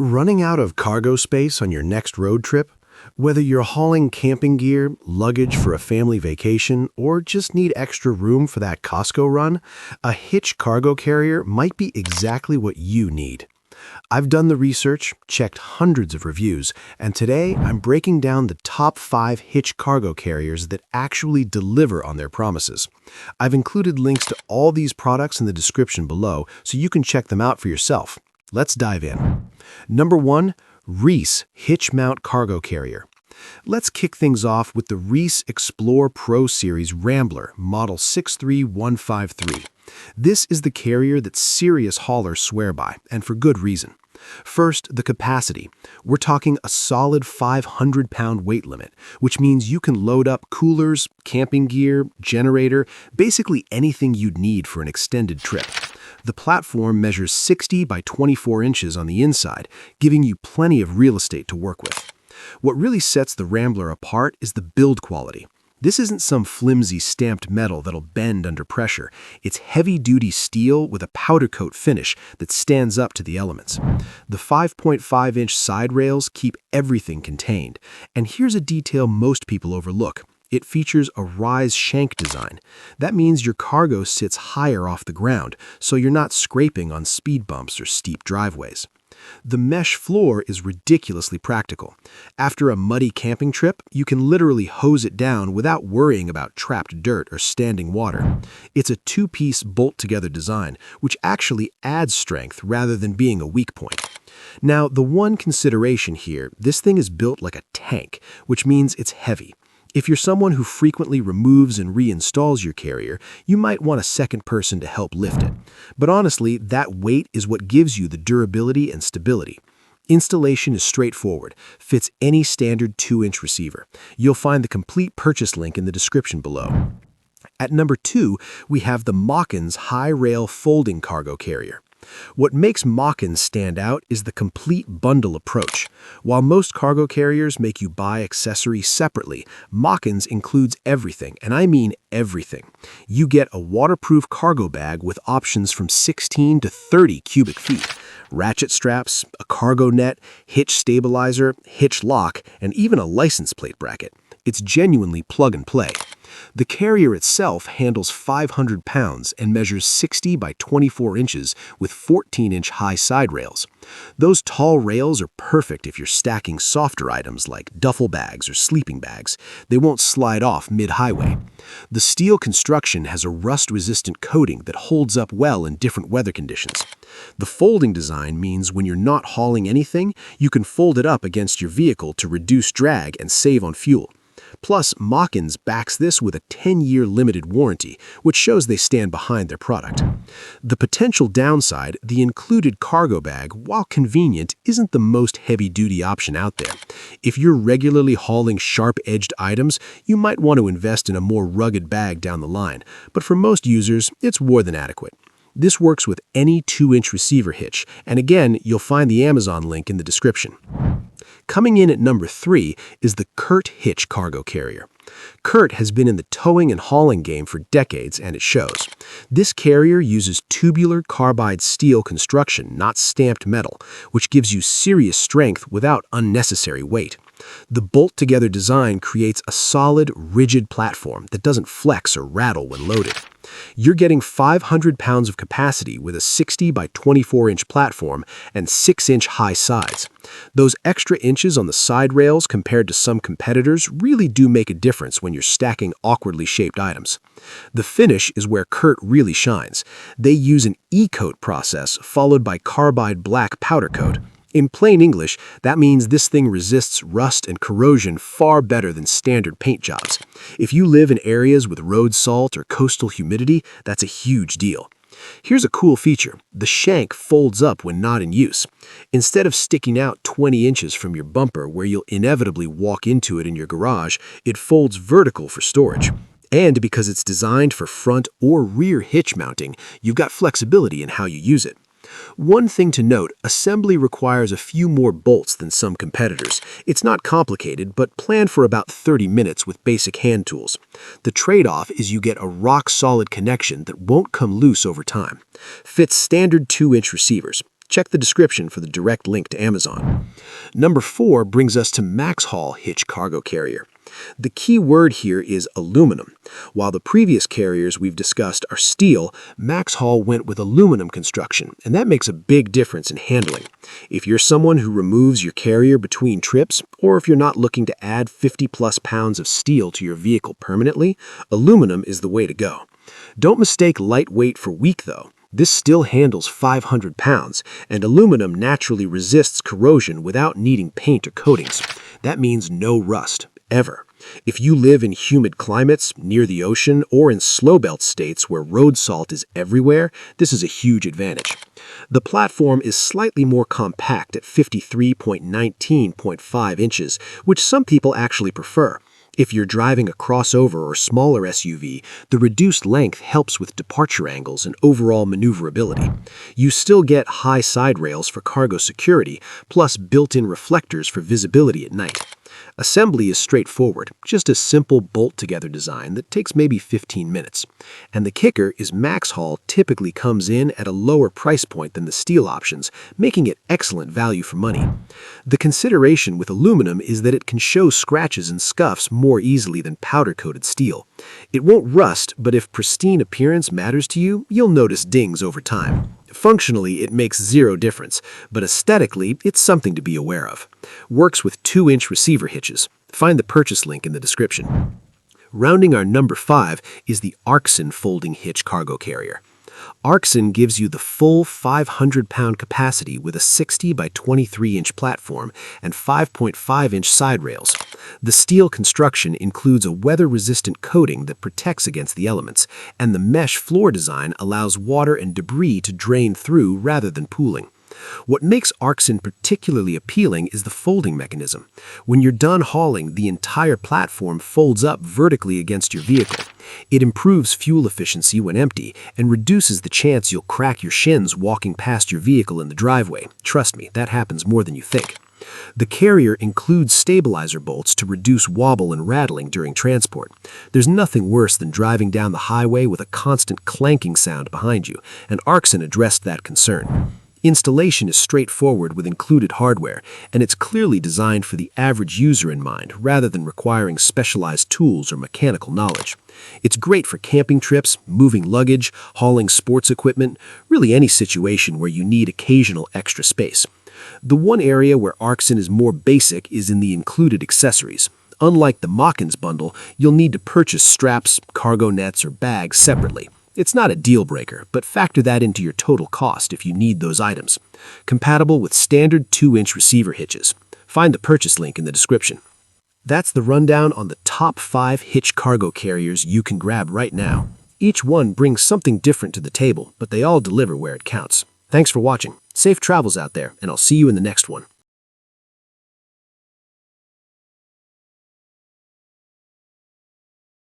Running out of cargo space on your next road trip? Whether you're hauling camping gear, luggage for a family vacation, or just need extra room for that Costco run, a hitch cargo carrier might be exactly what you need. I've done the research, checked hundreds of reviews, and today I'm breaking down the top 5 hitch cargo carriers that actually deliver on their promises. I've included links to all these products in the description below so you can check them out for yourself. Let's dive in. Number 1, REESE Hitch Mount Cargo Carrier. Let's kick things off with the REESE Explore Pro Series Rambler, model 63153. This is the carrier that serious haulers swear by, and for good reason. First, the capacity. We're talking a solid 500-pound weight limit, which means you can load up coolers, camping gear, generator, basically anything you'd need for an extended trip. The platform measures 60 by 24 inches on the inside, giving you plenty of real estate to work with. What really sets the Rambler apart is the build quality. This isn't some flimsy stamped metal that'll bend under pressure. It's heavy-duty steel with a powder coat finish that stands up to the elements. The 5.5-inch side rails keep everything contained. And here's a detail most people overlook. It features a REESE shank design. That means your cargo sits higher off the ground, so you're not scraping on speed bumps or steep driveways. The mesh floor is ridiculously practical. After a muddy camping trip, you can literally hose it down without worrying about trapped dirt or standing water. It's a two-piece bolt-together design, which actually adds strength rather than being a weak point. Now, the one consideration here, this thing is built like a tank, which means it's heavy. If you're someone who frequently removes and reinstalls your carrier, you might want a second person to help lift it. But honestly, that weight is what gives you the durability and stability. Installation is straightforward, fits any standard 2-inch receiver. You'll find the complete purchase link in the description below. At number 2, we have the Mockins High Rail Folding Cargo Carrier. What makes Mockins stand out is the complete bundle approach. While most cargo carriers make you buy accessories separately, Mockins includes everything, and I mean everything. You get a waterproof cargo bag with options from 16 to 30 cubic feet, ratchet straps, a cargo net, hitch stabilizer, hitch lock, and even a license plate bracket. It's genuinely plug and play. The carrier itself handles 500 pounds and measures 60 by 24 inches with 14-inch high side rails. Those tall rails are perfect if you're stacking softer items like duffel bags or sleeping bags. They won't slide off mid-highway. The steel construction has a rust-resistant coating that holds up well in different weather conditions. The folding design means when you're not hauling anything, you can fold it up against your vehicle to reduce drag and save on fuel. Plus, Mockins backs this with a 10-year limited warranty, which shows they stand behind their product. The potential downside, the included cargo bag, while convenient, isn't the most heavy-duty option out there. If you're regularly hauling sharp-edged items, you might want to invest in a more rugged bag down the line, but for most users, it's more than adequate. This works with any 2-inch receiver hitch, and again, you'll find the Amazon link in the description. Coming in at number 3 is the CURT Hitch Cargo Carrier. CURT has been in the towing and hauling game for decades, and it shows. This carrier uses tubular carbide steel construction, not stamped metal, which gives you serious strength without unnecessary weight. The bolt-together design creates a solid, rigid platform that doesn't flex or rattle when loaded. You're getting 500 pounds of capacity with a 60 by 24-inch platform and 6-inch high sides. Those extra inches on the side rails compared to some competitors really do make a difference when you're stacking awkwardly shaped items. The finish is where CURT really shines. They use an E-coat process followed by carbide black powder coat. In plain English, that means this thing resists rust and corrosion far better than standard paint jobs. If you live in areas with road salt or coastal humidity, that's a huge deal. Here's a cool feature. The shank folds up when not in use. Instead of sticking out 20 inches from your bumper where you'll inevitably walk into it in your garage, it folds vertical for storage. And because it's designed for front or rear hitch mounting, you've got flexibility in how you use it. One thing to note, assembly requires a few more bolts than some competitors. It's not complicated, but plan for about 30 minutes with basic hand tools. The trade-off is you get a rock-solid connection that won't come loose over time. Fits standard 2-inch receivers. Check the description for the direct link to Amazon. Number 4 brings us to MaxxHaul hitch cargo carrier. The key word here is aluminum. While the previous carriers we've discussed are steel, MaxxHaul went with aluminum construction, and that makes a big difference in handling. If you're someone who removes your carrier between trips, or if you're not looking to add 50+ pounds of steel to your vehicle permanently, aluminum is the way to go. Don't mistake lightweight for weak, though. This still handles 500 pounds, and aluminum naturally resists corrosion without needing paint or coatings. That means no rust, ever. If you live in humid climates, near the ocean, or in slowbelt states where road salt is everywhere, this is a huge advantage. The platform is slightly more compact at 53.19.5 inches, which some people actually prefer. If you're driving a crossover or smaller SUV, the reduced length helps with departure angles and overall maneuverability. You still get high side rails for cargo security, plus built-in reflectors for visibility at night. Assembly is straightforward, just a simple bolt-together design that takes maybe 15 minutes. And the kicker is MaxxHaul typically comes in at a lower price point than the steel options, making it excellent value for money. The consideration with aluminum is that it can show scratches and scuffs more easily than powder-coated steel. It won't rust, but if pristine appearance matters to you, you'll notice dings over time. Functionally, it makes zero difference, but aesthetically, it's something to be aware of. Works with 2-inch receiver hitches. Find the purchase link in the description. Rounding our number 5 is the ARKSEN folding hitch cargo carrier. ARKSEN gives you the full 500-pound capacity with a 60 by 23-inch platform and 5.5-inch side rails. The steel construction includes a weather-resistant coating that protects against the elements, and the mesh floor design allows water and debris to drain through rather than pooling. What makes ARKSEN particularly appealing is the folding mechanism. When you're done hauling, the entire platform folds up vertically against your vehicle. It improves fuel efficiency when empty and reduces the chance you'll crack your shins walking past your vehicle in the driveway. Trust me, that happens more than you think. The carrier includes stabilizer bolts to reduce wobble and rattling during transport. There's nothing worse than driving down the highway with a constant clanking sound behind you, and ARKSEN addressed that concern. Installation is straightforward with included hardware, and it's clearly designed for the average user in mind rather than requiring specialized tools or mechanical knowledge. It's great for camping trips, moving luggage, hauling sports equipment, really any situation where you need occasional extra space. The one area where ARKSEN is more basic is in the included accessories. Unlike the Mockins bundle, you'll need to purchase straps, cargo nets, or bags separately. It's not a deal breaker, but factor that into your total cost if you need those items. Compatible with standard 2-inch receiver hitches. Find the purchase link in the description. That's the rundown on the top 5 hitch cargo carriers you can grab right now. Each one brings something different to the table, but they all deliver where it counts. Thanks for watching. Safe travels out there, and I'll see you in the next one.